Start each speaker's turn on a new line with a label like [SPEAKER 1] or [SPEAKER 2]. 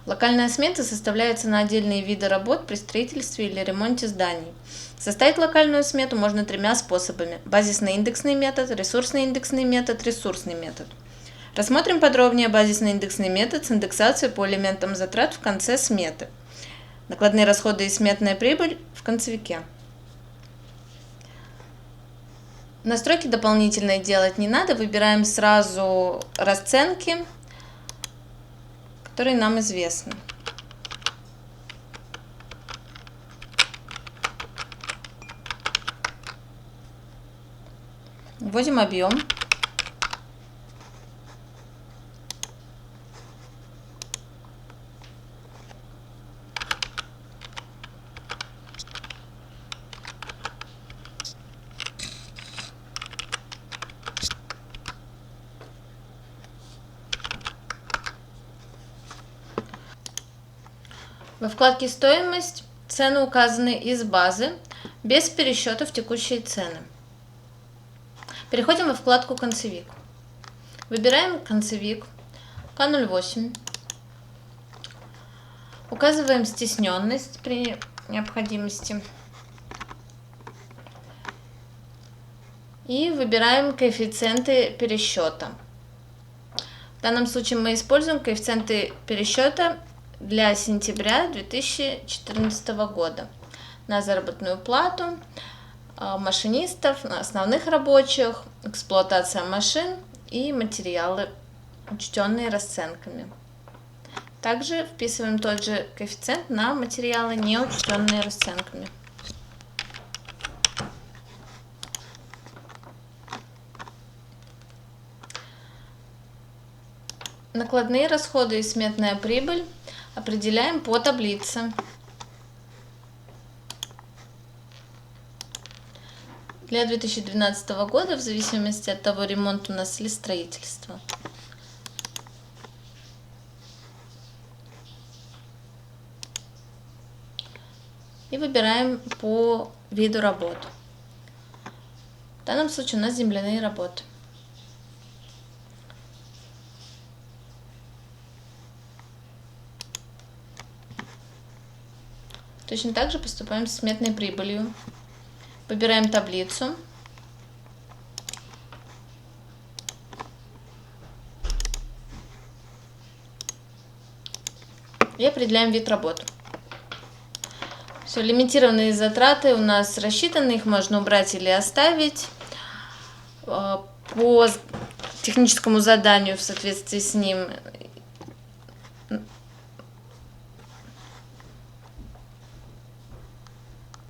[SPEAKER 1] Локальная смета составляется на отдельные виды работ при строительстве или ремонте зданий. Составить локальную смету можно тремя способами: базисно-индексный метод, ресурсно-индексный метод, ресурсный метод. Рассмотрим подробнее базисно-индексный метод с индексацией по элементам затрат в конце сметы. Накладные расходы и сметная прибыль в концевике. Настройки дополнительные делать не надо, выбираем сразу расценки, которые нам известны. Вводим объем. Во вкладке «Стоимость» цены указаны из базы, без пересчета в текущие цены. Переходим во вкладку «Концевик». Выбираем концевик К08. Указываем стесненность при необходимости. И выбираем коэффициенты пересчета. В данном случае мы используем коэффициенты пересчета для сентября 2014 года на заработную плату машинистов, основных рабочих, эксплуатация машин и материалы, учтенные расценками. Также вписываем тот же коэффициент на материалы, не учтенные расценками. Накладные расходы и сметная прибыль определяем по таблице. Для 2012 года, в зависимости от того, ремонт у нас или строительство. И выбираем по виду работ. В данном случае у нас земляные работы. Точно так же поступаем с сметной прибылью. Выбираем таблицу. И определяем вид работ. Все, лимитированные затраты у нас рассчитаны, их можно убрать или оставить. По техническому заданию в соответствии с ним